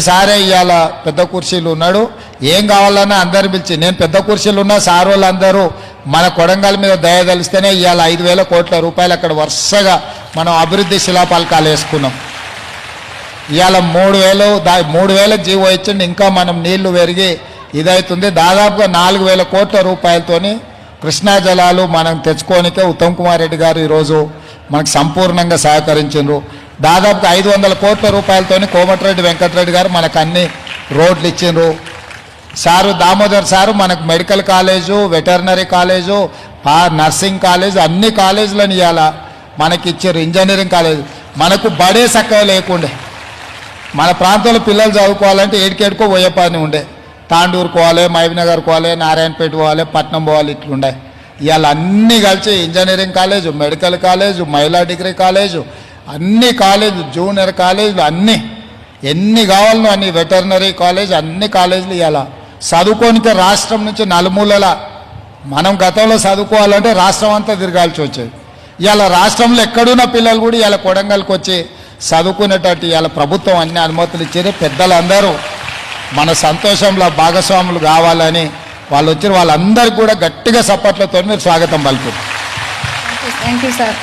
సారే ఇవాళ పెద్ద కుర్చీలు ఉన్నాడు. ఏం కావాలన్నా అందరు పిలిచి, నేను పెద్ద కుర్చీలు ఉన్నా సార్ వాళ్ళందరూ మన కొడంగల్ మీద దయ తెలిస్తేనే ఇవాళ 5,000 కోట్ల రూపాయలు అక్కడ వరుసగా మనం అభివృద్ధి శిలాపలకాలు వేసుకున్నాం. ఇవాళ 3,000 జీవో ఇచ్చిండి. ఇంకా మనం నీళ్లు పెరిగి ఇదవుతుంది. దాదాపుగా 4,000 కోట్ల రూపాయలతోని కృష్ణా జలాలు మనం తెచ్చుకోనికే ఉత్తమ్ కుమార్ రెడ్డి గారు ఈరోజు మనకు సంపూర్ణంగా సహకరించారు. దాదాపుగా 500 కోట్ల రూపాయలతోని కోమటిరెడ్డి వెంకటరెడ్డి గారు మనకు అన్ని రోడ్లు ఇచ్చిండ్రు. సారు దామోదర్ సారు మనకు medical college, veterinary college, nursing college, అన్ని కాలేజీలను ఇవాళ మనకి ఇచ్చారు. ఇంజనీరింగ్ కాలేజు మనకు బడే చక్కగా లేకుండే. మన ప్రాంతంలో పిల్లలు చదువుకోవాలంటే ఏడికేడుకో పోయే పని ఉండే. తాండూరు పోవాలి, మహబూబ్నగర్ పోవాలి, నారాయణపేట పోవాలి, పట్నం పోవాలి, ఇట్లుండే. ఇవాళ అన్నీ కలిసి ఇంజనీరింగ్ కాలేజు, మెడికల్ కాలేజు, మహిళా డిగ్రీ కాలేజు, అన్ని కాలేజు, జూనియర్ కాలేజీలు అన్నీ ఎన్ని కావాలనో అన్ని, వెటర్నరీ కాలేజ్, అన్ని కాలేజీలు ఇవాళ చదువుకోనికే రాష్ట్రం నుంచి నలుమూలల మనం గతంలో చదువుకోవాలంటే రాష్ట్రం అంతా తిరగాల్సి వచ్చేది. ఇవాళ రాష్ట్రంలో ఎక్కడున్న పిల్లలు కూడా ఇవాళ కొడంగల్కి వచ్చి చదువుకునేటట్టు ఇవాళ ప్రభుత్వం అన్ని అనుమతులు ఇచ్చారు. పెద్దలందరూ మన సంతోషంలో భాగస్వాములు కావాలని వాళ్ళు వచ్చారు. వాళ్ళందరికీ కూడా గట్టిగా సపోర్ట్లతో మీరు స్వాగతం పలుకుతారు. Thank you sir.